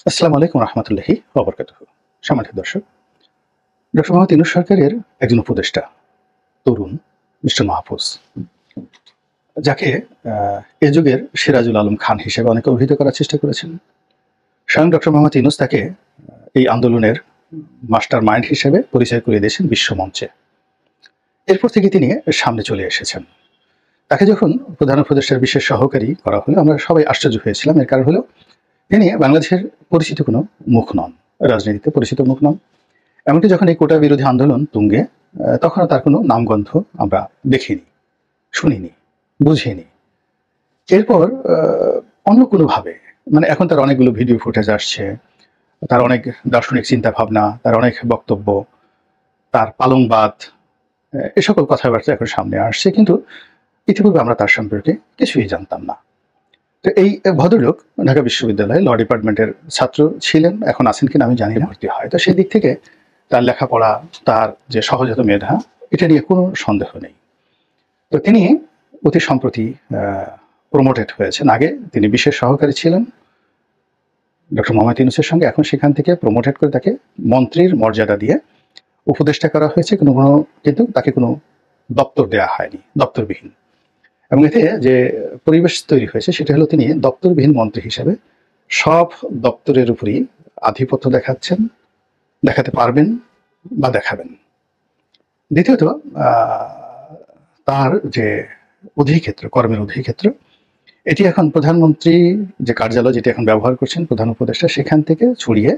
আসসালামু আলাইকুম রহমতুল্লাহি ওয়া বারাকাতুহু। সম্মানিত দর্শক, ডক্টর মোহাম্মদ ইউনূস সরকারের একজন উপদেষ্টা তরুণ মিস্টার মাহফুজ, যাকে এ যুগের সিরাজুল আলম খান হিসেবে অনেকে অভিহিত করার চেষ্টা করেছেন। স্বয়ং ডক্টর মোহাম্মদ ইউনূস তাকে এই আন্দোলনের মাস্টার মাইন্ড হিসেবে পরিচয় করিয়ে দিয়েছেন বিশ্বমঞ্চে। এরপর থেকে তিনি সামনে চলে এসেছেন। তাকে যখন প্রধান উপদেষ্টার বিশেষ সহকারী করা হলো, আমরা সবাই আশ্চর্য হয়েছিলাম। এর কারণ হলো তিনি বাংলাদেশের পরিচিত কোনো মুখ নন, রাজনীতিতে পরিচিত মুখ নন। এমনকি যখন এই কোটা বিরোধী আন্দোলন তুঙ্গে, তখনও তার কোনো নামগন্ধ আমরা দেখিনি, শুনিনি, বুঝিনি। এরপর অন্য কোনোভাবে, মানে এখন তার অনেকগুলো ভিডিও ফুটেজ আসছে, তার অনেক দার্শনিক চিন্তা ভাবনা, তার অনেক বক্তব্য, তার পালংবাদ, এ সকল কথাবার্তা এখন সামনে আসছে, কিন্তু ইতিপূর্বে আমরা তার সম্পর্কে কিছুই জানতাম না। তো এই ভদ্রলোক ঢাকা বিশ্ববিদ্যালয়ে ল ডিপার্টমেন্টের ছাত্র ছিলেন, এখন আছেন কিনা আমি জানি না, ভর্তি হয়। তো সেই দিক থেকে তার লেখাপড়া, তার যে সহজাত মেধা, এটা নিয়ে কোনো সন্দেহ নেই। তো তিনি অতি সম্প্রতি প্রমোটেড হয়েছেন। আগে তিনি বিশেষ সহকারী ছিলেন ডক্টর মোহাম্মদ ইউনূসের সঙ্গে, এখন সেখান থেকে প্রমোটেড করে তাকে মন্ত্রীর মর্যাদা দিয়ে উপদেষ্টা করা হয়েছে, কিন্তু তাকে কোনো দপ্তর দেওয়া হয়নি, দপ্তরবিহীন। এবং এতে যে পরিবেশ তৈরি হয়েছে সেটা হলো তিনি দপ্তরবিহীন মন্ত্রী হিসেবে সব দপ্তরের উপরই আধিপত্য দেখাচ্ছেন, দেখাতে পারবেন বা দেখাবেন। দ্বিতীয়ত, তার যে অধিক্ষেত্র, কর্মের অধিক্ষেত্র, এটি এখন প্রধানমন্ত্রী যে কার্যালয় যেটি এখন ব্যবহার করছেন প্রধান উপদেষ্টা, সেখান থেকে ছড়িয়ে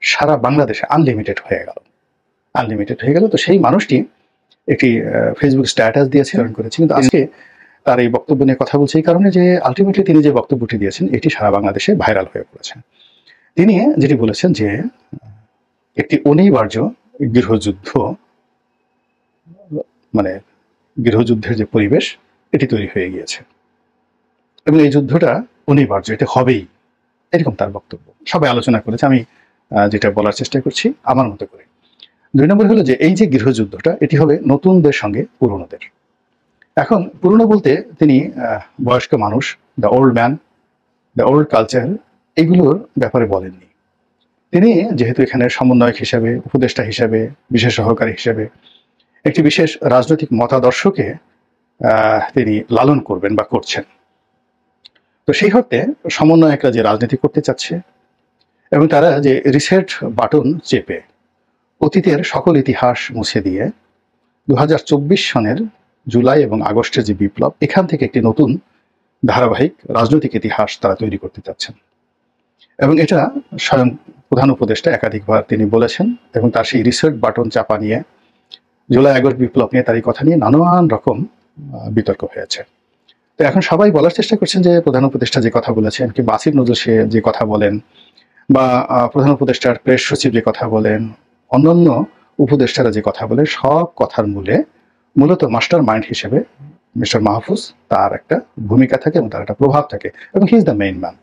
সারা বাংলাদেশে আনলিমিটেড হয়ে গেল। তো সেই মানুষটি একটি ফেসবুক স্ট্যাটাস দিয়ে শেয়ার করেছেন, কিন্তু আজকে তার এই বক্তব্য নিয়ে কথা বলছে এই কারণে যে আলটিমেটলি তিনি যে বক্তব্যটি দিয়েছেন এটি সারা বাংলাদেশে ভাইরাল হয়ে পড়েছে। তিনি যেটি বলেছেন যে একটি অনিবার্য গৃহযুদ্ধ, মানে গৃহযুদ্ধের যে পরিবেশ এটি তৈরি হয়ে গিয়েছে এবং এই যুদ্ধটা অনিবার্য, এটা হবেই, এরকম তার বক্তব্য। সবাই আলোচনা করেছে, আমি যেটা বলার চেষ্টা করছি আমার মতো করে। 2 নম্বর হলো যে এই যে গৃহযুদ্ধটা, এটি হবে নতুনদের সঙ্গে পুরনোদের। এখন পুরনো বলতে তিনি বয়স্ক মানুষ, the old man, the old culture, এগুলোর ব্যাপারে বলেননি। তিনি যেহেতু এখানে সমন্বয়ক হিসাবে, উপদেষ্টা হিসাবে, বিশেষ সহকারী হিসাবে একটি বিশেষ রাজনৈতিক মতাদর্শকে তিনি লালন করবেন বা করছেন। তো সেই অর্থে সমন্বয়করা যে রাজনীতি করতে চাচ্ছে এবং তারা যে রিসেট বাটন চেপে অতীতের সকল ইতিহাস মুছে দিয়ে 2024 সনের জুলাই এবং আগস্টের যে বিপ্লব, এখান থেকে একটি নতুন ধারাবাহিক রাজনৈতিক ইতিহাস তারা তৈরি করতে চাচ্ছেন। এবং এটা স্বয়ং প্রধান উপদেষ্টা একাধিকবার তিনি বলেছেন, এবং তার সেই রিসেট বাটন চাপা নিয়ে, জুলাই আগস্ট বিপ্লব নিয়ে, তার এই কথা নিয়ে নানান রকম বিতর্ক হয়েছে। তো এখন সবাই বলার চেষ্টা করছেন যে প্রধান উপদেষ্টা যে কথা বলেছেন, কিংবা আসিফ নজরুল সে যে কথা বলেন, বা প্রধান উপদেষ্টার প্রেস সচিব যে কথা বলেন, অন্যান্য উপদেষ্টারা যে কথা বলেন, সব কথার মূলত মাস্টার মাইন্ড হিসেবে মিস্টার মাহফুজ, তার একটা ভূমিকা থাকে এবং তার একটা প্রভাব থাকে, এবং he is the main man.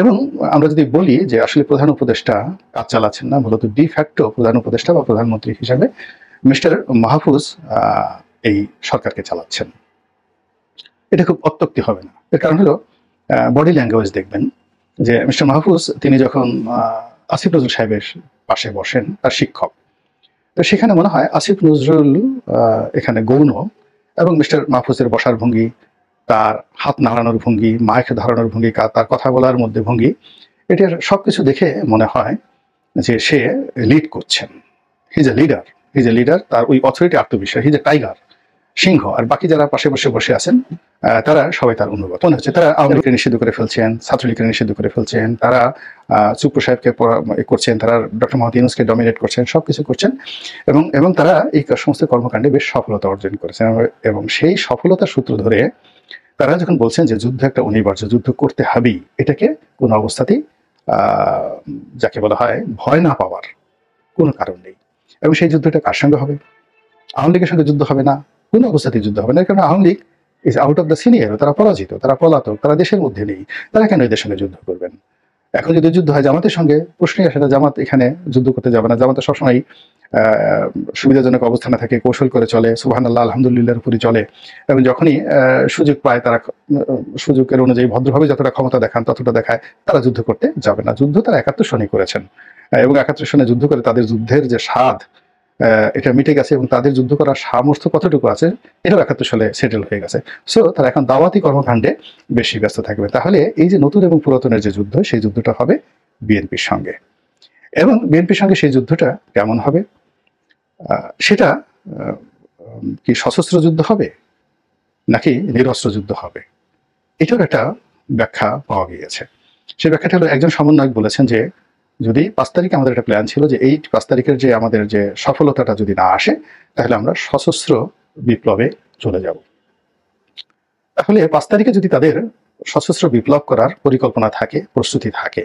এবং আমরা যদি বলি যে আসলে প্রধান উপদেষ্টা কাজ চালাচ্ছেন না, মূলত ডি ফ্যাক্টো প্রধান উপদেষ্টা বা প্রধানমন্ত্রী হিসাবে মিস্টার মাহফুজ এই সরকারকে চালাচ্ছেন। এটা খুব অত্যুক্তি হবে না। এর কারণ হলো বডি ল্যাঙ্গুয়েজ দেখবেন যে মিস্টার মাহফুজ তিনি যখন আসিফ নজরুল সাহেবের পাশে বসেন, তার শিক্ষক, তো সেখানে মনে হয় আসিফ নজরুল এখানে গৌণ, এবং মিস্টার মাহফুজের বসার ভঙ্গি, তার হাত নাড়ানোর ভঙ্গি, মাইক ধরানোর ভঙ্গি, তার কথা বলার মধ্যে ভঙ্গি, এটার সবকিছু দেখে মনে হয় যে সে লিড করছেন। হি ইজ এ লিডার, তার ওই অথরিটি, আত্মবিশ্বাস, হি ইজ এ টাইগার, সিংহ। আর বাকি যারা পাশে বসে আছেন তারা সবাই তার অনুগত। মনে হচ্ছে তারা আওয়ামী লীগকে নিষিদ্ধ করে ফেলছেন, ছাত্রলীগকে নিষিদ্ধ করে ফেলছেন, তারা চুপ্পু সাহেবকে করছেন, তারা ডক্টর মোহাম্মদ ইউনূসকে ডমিনেট করছেন, সবকিছু করছেন, এবং তারা এই সমস্ত কর্মকাণ্ডে বেশ সফলতা অর্জন করেছেন। এবং সেই সফলতার সূত্র ধরে তারা যখন বলছেন যে যুদ্ধ একটা অনিবার্য, যুদ্ধ করতে হবেই, এটাকে কোনো অবস্থাতেই যাকে বলা হয় ভয় না পাওয়ার কোনো কারণ নেই। এবং সেই যুদ্ধটা কার সঙ্গে হবে? আওয়ামী লীগের সঙ্গে যুদ্ধ হবে না, কোনো অবস্থাতেই যুদ্ধ হবে না। কারণ Awami League is out of the senior, তারা পরাজিত, তারা পলাতক, তারা দেশের মধ্যে নেই, তারা কেন এদের সঙ্গে যুদ্ধ করবেন? এখন যদি যুদ্ধ হয় জামাতের সঙ্গে, প্রশ্নই আসে না, জামাত এখানে যুদ্ধ করতে যাবে না। জামাতের সবসময় সুবিধাজনক অবস্থানে থাকে, কৌশল করে চলে, সুবহানাল্লাহ আলহামদুলিল্লাহর উপরই চলে, এবং যখনই সুযোগ পায় তারা সুযোগের অনুযায়ী ভদ্রভাবে যতটা ক্ষমতা দেখান ততটা দেখায়, তারা যুদ্ধ করতে যাবে না। যুদ্ধ তারা ৭১ সনেই করেছেন, এবং ৭১ সনে যুদ্ধ করে তাদের যুদ্ধের যে স্বাদ এটা মিটে গেছে, এবং তাদের যুদ্ধ করার সামর্থ্য কতটুকু আছে এটাও ৭১ সালে সেটেল হয়ে গেছে। সো তারা এখন দাওয়াতি কর্মকাণ্ডে বেশি ব্যস্ত থাকবে। তাহলে এই যে নতুন এবং পুরাতনের যে যুদ্ধ, সেই যুদ্ধটা হবে বিএনপির সঙ্গে, এবং বিএনপির সঙ্গে সেই যুদ্ধটা কেমন হবে, সেটা কি সশস্ত্র যুদ্ধ হবে নাকি নিরস্ত্র যুদ্ধ হবে, এটার একটা ব্যাখ্যা পাওয়া গিয়েছে। সেই ব্যাখ্যাটা হলো, একজন সমন্বয়ক বলেছেন যে যদি ৫ তারিখে আমাদের একটা প্ল্যান ছিল যে এই ৫ তারিখের যে আমাদের যে সফলতাটা যদি না আসে, তাহলে আমরা সশস্ত্র বিপ্লবে চলে যাব। তাহলে ৫ তারিখে যদি তাদের সশস্ত্র বিপ্লব করার পরিকল্পনা থাকে, প্রস্তুতি থাকে,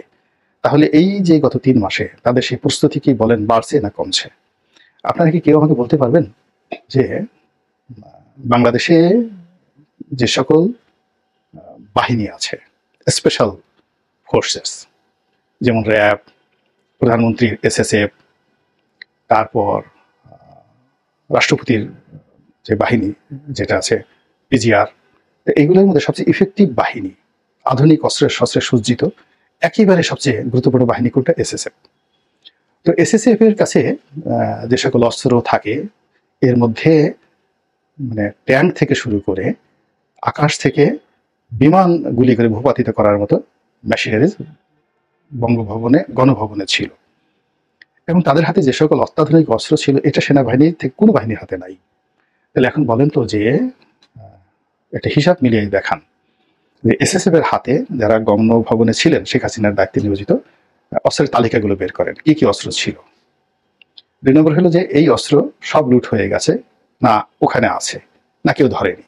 তাহলে এই যে গত ৩ মাসে তাদের সেই প্রস্তুতি কি বলেন বাড়ছে না কমছে? আপনারা কি কেউ আমাকে বলতে পারবেন যে বাংলাদেশে যে সকল বাহিনী আছে, স্পেশাল ফোর্সেস, যেমন র্যাব, প্রধানমন্ত্রীর এসএসএফ, তারপর রাষ্ট্রপতির যে বাহিনী যেটা আছে পিজিআর, এইগুলোর মধ্যে সবচেয়ে ইফেক্টিভ বাহিনী, আধুনিক অস্ত্রের শস্ত্রে সজ্জিত একেবারে সবচেয়ে গুরুত্বপূর্ণ বাহিনী কোনটা? এসএসএফ। তো এসএসএফ এর কাছে যে সকল অস্ত্র থাকে, এর মধ্যে মানে ট্যাঙ্ক থেকে শুরু করে আকাশ থেকে বিমান গুলি করে ভূপাতিত করার মতো মেশিনারিজ বঙ্গভবনে, গণভবনে ছিল, এবং তাদের হাতে যে সকল অত্যাধুনিক অস্ত্র ছিল, এটা সেনাবাহিনী থেকে কোনো বাহিনীর হাতে নাই। তাহলে এখন বলেন তো যে একটা হিসাব মিলিয়ে দেখান যে এসএসএফ এর হাতে যারা গণভবনে ছিলেন, শেখ হাসিনার দায়িত্বে নিয়োজিত, অস্ত্রের তালিকাগুলো বের করেন কি কি অস্ত্র ছিল। ২ নম্বর হলো যে এই অস্ত্র সব লুট হয়ে গেছে না ওখানে আছে, না কেউ ধরেনি।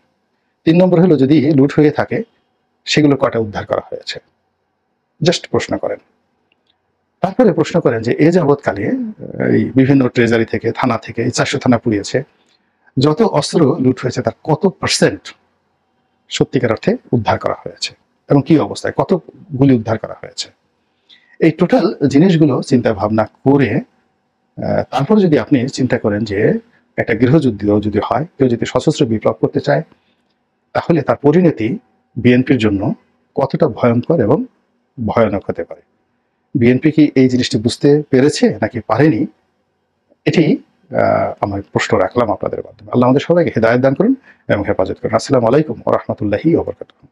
৩ নম্বর হলো যদি লুট হয়ে থাকে সেগুলো কয়টা উদ্ধার করা হয়েছে, জাস্ট প্রশ্ন করেন। তারপরে প্রশ্ন করেন যে এ যাবৎকালে এই বিভিন্ন ট্রেজারি থেকে, থানা থেকে, ৪০০ থানা পুড়িয়েছে, যত অস্ত্র লুট হয়েছে তার কত পার্সেন্ট সত্যিকার অর্থে উদ্ধার করা হয়েছে, এবং কি অবস্থায়, কতগুলি উদ্ধার করা হয়েছে। এই টোটাল জিনিসগুলো চিন্তা ভাবনা করে তারপরে যদি আপনি চিন্তা করেন যে একটা গৃহযুদ্ধ যদি হয়, কেউ যদি সশস্ত্র বিপ্লব করতে চায়, তাহলে তার পরিণতি বিএনপির জন্য কতটা ভয়ঙ্কর এবং ভয়ানক হতে পারে। বিএনপি কি এই জিনিসটি বুঝতে পেরেছে নাকি পারেনি, এটি আমার প্রশ্ন রাখলাম আপনাদের মাধ্যমে। আল্লাহ আমাদের সবাইকে হেদায়েত দান করুন এবং হেফাজত করুন। আসসালামু আলাইকুম ওয়া রাহমাতুল্লাহি ওয়া বারাকাতুহু।